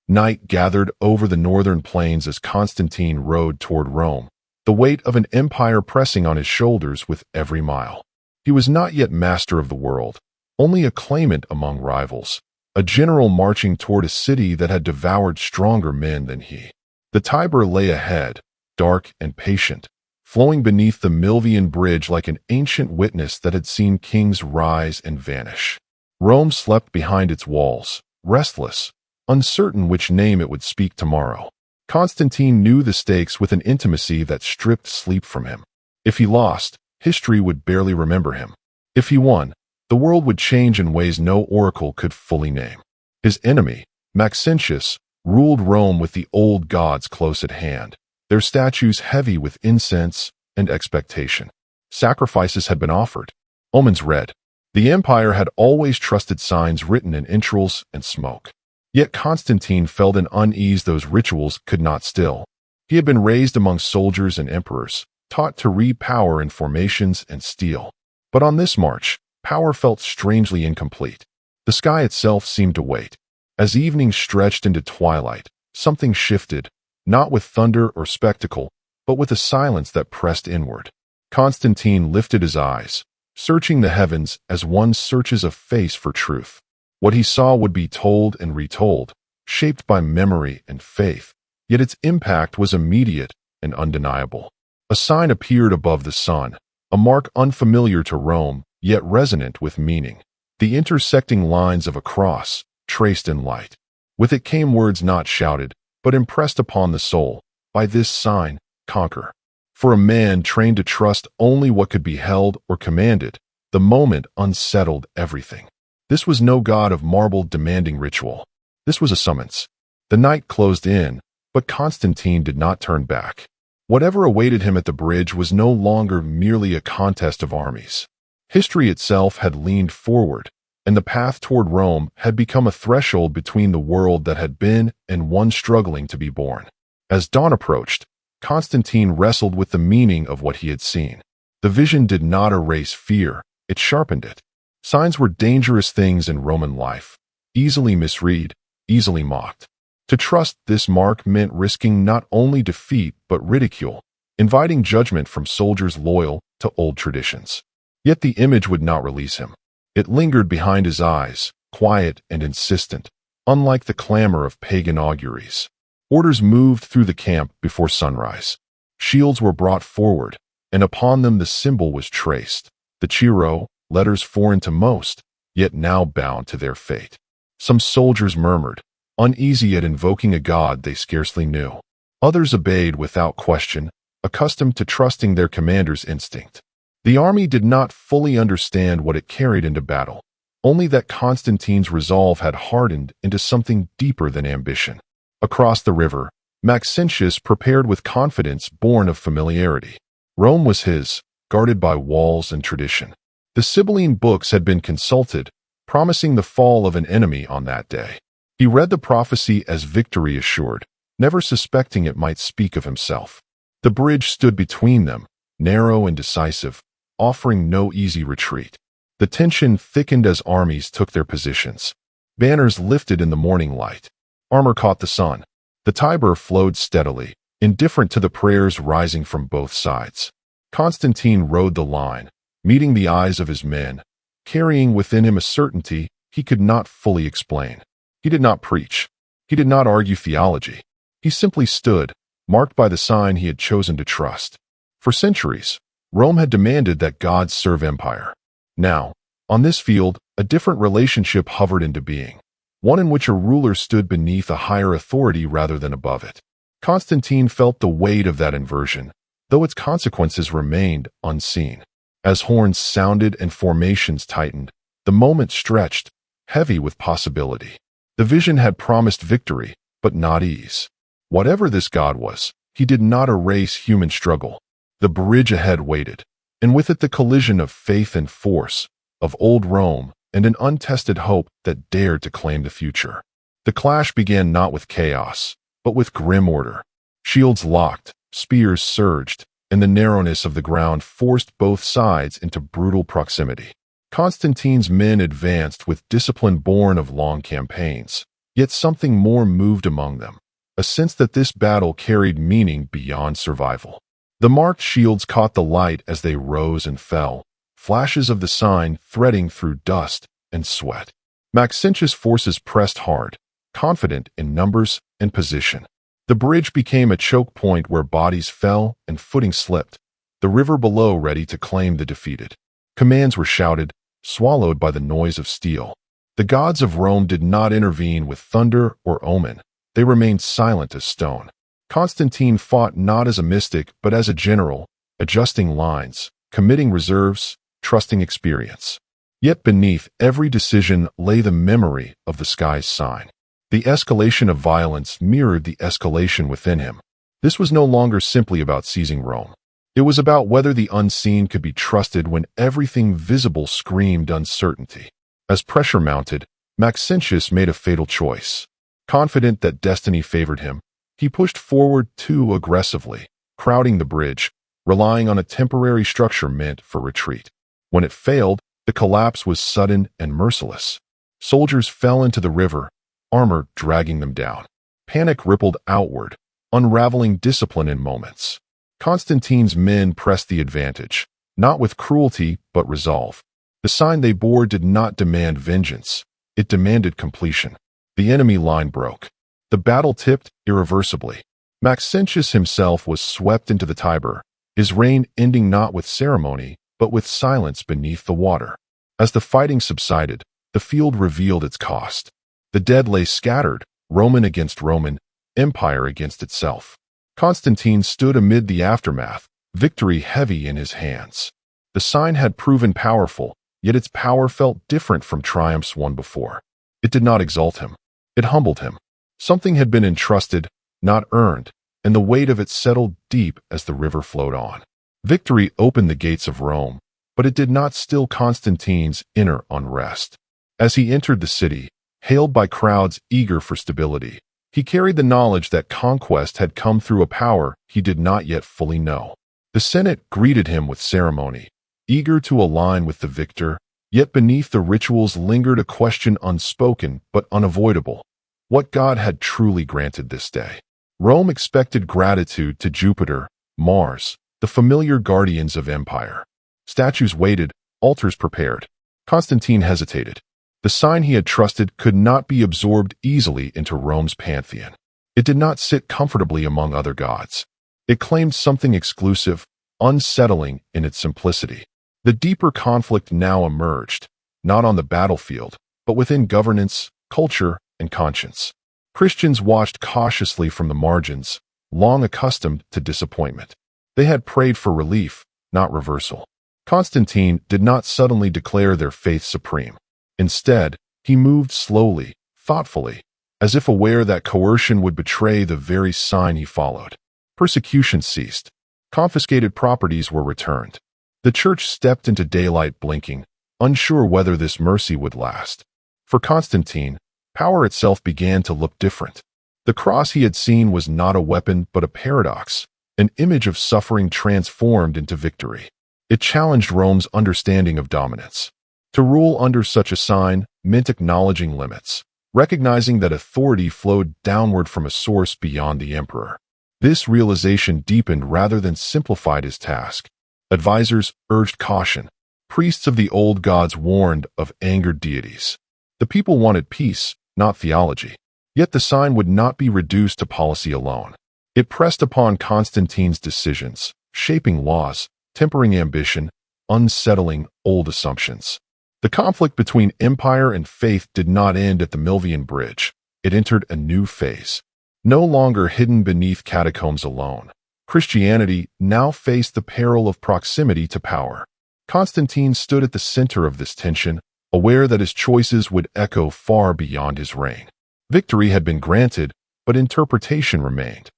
Night gathered over the northern plains as Constantine rode toward Rome, the weight of an empire pressing on his shoulders with every mile. He was not yet master of the world, only a claimant among rivals, a general marching toward a city that had devoured stronger men than he. The Tiber lay ahead, dark and patient, flowing beneath the Milvian bridge like an ancient witness that had seen kings rise and vanish. Rome slept behind its walls, restless, uncertain which name it would speak tomorrow. Constantine knew the stakes with an intimacy that stripped sleep from him. If he lost, history would barely remember him. If he won, the world would change in ways no oracle could fully name. His enemy, Maxentius, ruled Rome with the old gods close at hand, their statues heavy with incense and expectation. Sacrifices had been offered, omens read. The empire had always trusted signs written in entrails and smoke. Yet Constantine felt an unease those rituals could not still. He had been raised among soldiers and emperors, taught to read power in formations and steel. But on this march, power felt strangely incomplete. The sky itself seemed to wait. As evening stretched into twilight, something shifted, not with thunder or spectacle, but with a silence that pressed inward. Constantine lifted his eyes, searching the heavens as one searches a face for truth. What he saw would be told and retold, shaped by memory and faith, yet its impact was immediate and undeniable. A sign appeared above the sun, a mark unfamiliar to Rome, yet resonant with meaning. The intersecting lines of a cross, traced in light. With it came words not shouted, but impressed upon the soul. By this sign, conquer. For a man trained to trust only what could be held or commanded, the moment unsettled everything. This was no god of marble demanding ritual. This was a summons. The night closed in, but Constantine did not turn back. Whatever awaited him at the bridge was no longer merely a contest of armies. History itself had leaned forward, and the path toward Rome had become a threshold between the world that had been and one struggling to be born. As dawn approached, Constantine wrestled with the meaning of what he had seen. The vision did not erase fear, it sharpened it. Signs were dangerous things in Roman life, easily misread, easily mocked. To trust this mark meant risking not only defeat but ridicule, inviting judgment from soldiers loyal to old traditions. Yet the image would not release him. It lingered behind his eyes, quiet and insistent, unlike the clamor of pagan auguries. Orders moved through the camp before sunrise. Shields were brought forward, and upon them the symbol was traced, the Chiro, letters foreign to most, yet now bound to their fate. Some soldiers murmured, uneasy at invoking a god they scarcely knew. Others obeyed without question, accustomed to trusting their commander's instinct. The army did not fully understand what it carried into battle, only that Constantine's resolve had hardened into something deeper than ambition. Across the river, Maxentius prepared with confidence born of familiarity. Rome was his, guarded by walls and tradition. The Sibylline books had been consulted, promising the fall of an enemy on that day. He read the prophecy as victory assured, never suspecting it might speak of himself. The bridge stood between them, narrow and decisive, offering no easy retreat. The tension thickened as armies took their positions. Banners lifted in the morning light. Armor caught the sun. The Tiber flowed steadily, indifferent to the prayers rising from both sides. Constantine rode the line, meeting the eyes of his men, carrying within him a certainty he could not fully explain. He did not preach. He did not argue theology. He simply stood, marked by the sign he had chosen to trust. For centuries, Rome had demanded that gods serve empire. Now, on this field, a different relationship hovered into being, one in which a ruler stood beneath a higher authority rather than above it. Constantine felt the weight of that inversion, though its consequences remained unseen. As horns sounded and formations tightened, the moment stretched, heavy with possibility. The vision had promised victory, but not ease. Whatever this god was, he did not erase human struggle. The bridge ahead waited, and with it the collision of faith and force, of old Rome and an untested hope that dared to claim the future. The clash began not with chaos, but with grim order. Shields locked, spears surged, and the narrowness of the ground forced both sides into brutal proximity. Constantine's men advanced with discipline born of long campaigns, Yet something more moved among them, a sense that this battle carried meaning beyond survival. The marked shields caught the light as they rose and fell, flashes of the sign threading through dust and sweat. Maxentius' forces pressed hard, confident in numbers and position. The bridge became a choke point where bodies fell and footing slipped, the river below ready to claim the defeated. Commands were shouted, swallowed by the noise of steel. The gods of Rome did not intervene with thunder or omen. They remained silent as stone. Constantine fought not as a mystic but as a general, adjusting lines, committing reserves, trusting experience. Yet beneath every decision lay the memory of the sky's sign. The escalation of violence mirrored the escalation within him. This was no longer simply about seizing Rome. It was about whether the unseen could be trusted when everything visible screamed uncertainty. As pressure mounted, Maxentius made a fatal choice. Confident that destiny favored him, he pushed forward too aggressively, crowding the bridge, relying on a temporary structure meant for retreat. When it failed, the collapse was sudden and merciless. Soldiers fell into the river, armor dragging them down. Panic rippled outward, unraveling discipline in moments. Constantine's men pressed the advantage, not with cruelty but resolve. The sign they bore did not demand vengeance. It demanded completion. The enemy line broke. The battle tipped irreversibly. Maxentius himself was swept into the Tiber, his reign ending not with ceremony, but with silence beneath the water. As the fighting subsided, the field revealed its cost. The dead lay scattered, Roman against Roman, empire against itself. Constantine stood amid the aftermath, victory heavy in his hands. The sign had proven powerful, yet its power felt different from triumphs won before. It did not exalt him. It humbled him. Something had been entrusted, not earned, and the weight of it settled deep as the river flowed on. Victory opened the gates of Rome, but it did not still Constantine's inner unrest. As he entered the city, hailed by crowds eager for stability, he carried the knowledge that conquest had come through a power he did not yet fully know. The Senate greeted him with ceremony, eager to align with the victor, yet beneath the rituals lingered a question unspoken but unavoidable. What God had truly granted this day? Rome expected gratitude to Jupiter, Mars, the familiar guardians of empire. Statues waited, altars prepared. Constantine hesitated. The sign he had trusted could not be absorbed easily into Rome's pantheon. It did not sit comfortably among other gods. It claimed something exclusive, unsettling in its simplicity. The deeper conflict now emerged, not on the battlefield, but within governance, culture, and conscience. Christians watched cautiously from the margins, long accustomed to disappointment. They had prayed for relief, not reversal. Constantine did not suddenly declare their faith supreme. Instead, he moved slowly, thoughtfully, as if aware that coercion would betray the very sign he followed. Persecution ceased. Confiscated properties were returned. The church stepped into daylight blinking, unsure whether this mercy would last. For Constantine, power itself began to look different. The cross he had seen was not a weapon but a paradox, an image of suffering transformed into victory. It challenged Rome's understanding of dominance. To rule under such a sign meant acknowledging limits, recognizing that authority flowed downward from a source beyond the emperor. This realization deepened rather than simplified his task. Advisors urged caution. Priests of the old gods warned of angered deities. The people wanted peace, not theology. Yet the sign would not be reduced to policy alone. It pressed upon Constantine's decisions, shaping laws, tempering ambition, unsettling old assumptions. The conflict between empire and faith did not end at the Milvian bridge. It entered a new phase. No longer hidden beneath catacombs alone, Christianity now faced the peril of proximity to power. Constantine stood at the center of this tension, aware that his choices would echo far beyond his reign. Victory had been granted, but interpretation remained.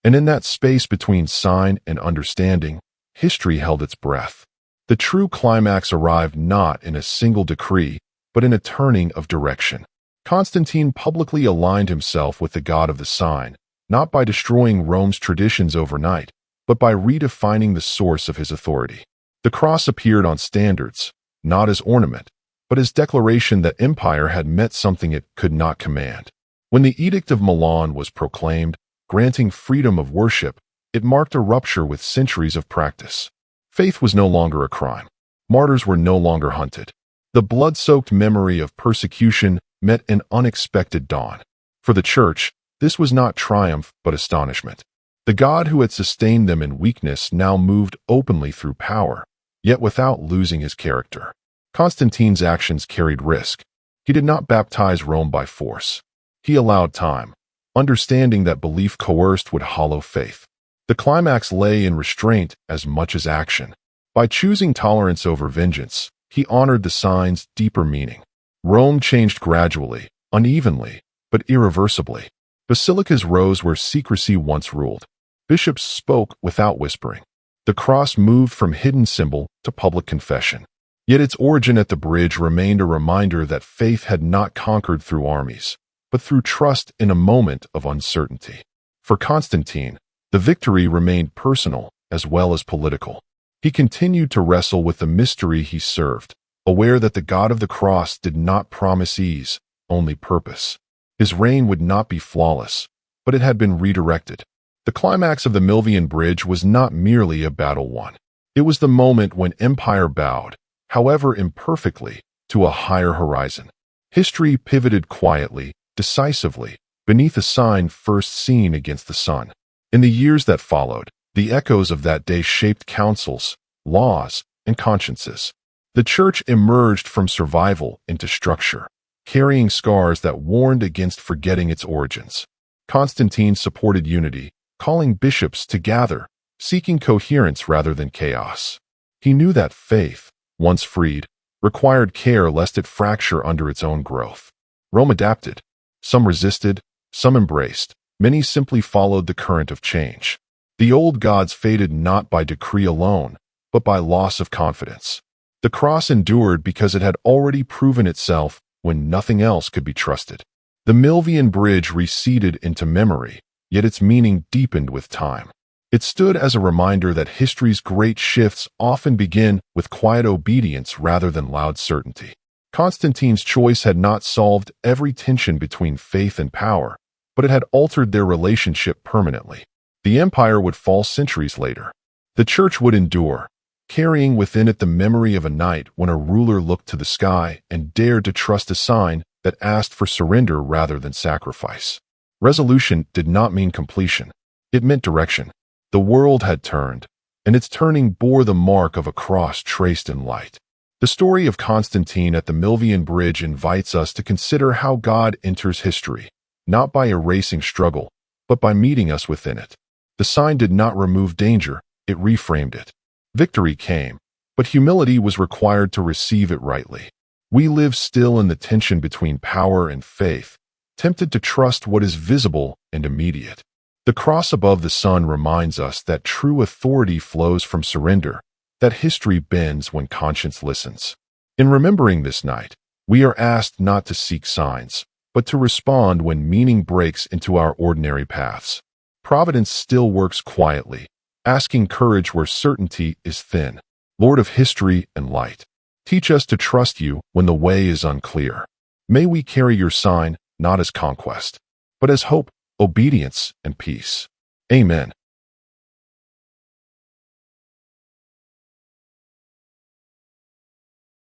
And in that space between sign and understanding, history held its breath. The true climax arrived not in a single decree, but in a turning of direction. Constantine publicly aligned himself with the god of the sign, not by destroying Rome's traditions overnight, but by redefining the source of his authority. The cross appeared on standards, not as ornament, but as declaration that empire had met something it could not command. When the Edict of Milan was proclaimed, granting freedom of worship, it marked a rupture with centuries of practice. Faith was no longer a crime. Martyrs were no longer hunted. The blood-soaked memory of persecution met an unexpected dawn. For the Church, this was not triumph but astonishment. The God who had sustained them in weakness now moved openly through power, yet without losing his character. Constantine's actions carried risk. He did not baptize Rome by force. He allowed time, understanding that belief coerced would hollow faith. The climax lay in restraint as much as action. By choosing tolerance over vengeance, he honored the sign's deeper meaning. Rome changed gradually, unevenly, but irreversibly. Basilicas rose where secrecy once ruled. Bishops spoke without whispering. The cross moved from hidden symbol to public confession. Yet its origin at the bridge remained a reminder that faith had not conquered through armies, but through trust in a moment of uncertainty. For Constantine, the victory remained personal as well as political. He continued to wrestle with the mystery he served, aware that the God of the cross did not promise ease, only purpose. His reign would not be flawless, but it had been redirected. The climax of the Milvian Bridge was not merely a battle won. It was the moment when empire bowed, however imperfectly, to a higher horizon. History pivoted quietly, decisively, beneath a sign first seen against the sun. In the years that followed, the echoes of that day shaped councils, laws, and consciences. The Church emerged from survival into structure, carrying scars that warned against forgetting its origins. Constantine supported unity, calling bishops to gather, seeking coherence rather than chaos. He knew that faith, once freed, required care lest it fracture under its own growth. Rome adapted. Some resisted, some embraced. Many simply followed the current of change. The old gods faded not by decree alone, but by loss of confidence. The cross endured because it had already proven itself when nothing else could be trusted. The Milvian Bridge receded into memory, yet its meaning deepened with time. It stood as a reminder that history's great shifts often begin with quiet obedience rather than loud certainty. Constantine's choice had not solved every tension between faith and power, but it had altered their relationship permanently. The empire would fall centuries later. The Church would endure, carrying within it the memory of a night when a ruler looked to the sky and dared to trust a sign that asked for surrender rather than sacrifice. Resolution did not mean completion. It meant direction. The world had turned, and its turning bore the mark of a cross traced in light. The story of Constantine at the Milvian Bridge invites us to consider how God enters history, not by erasing struggle, but by meeting us within it. The sign did not remove danger, it reframed it. Victory came, but humility was required to receive it rightly. We live still in the tension between power and faith, tempted to trust what is visible and immediate. The cross above the sun reminds us that true authority flows from surrender, that history bends when conscience listens. In remembering this night, we are asked not to seek signs, but to respond when meaning breaks into our ordinary paths. Providence still works quietly, asking courage where certainty is thin. Lord of history and light, teach us to trust you when the way is unclear. May we carry your sign not as conquest, but as hope, obedience, and peace. Amen.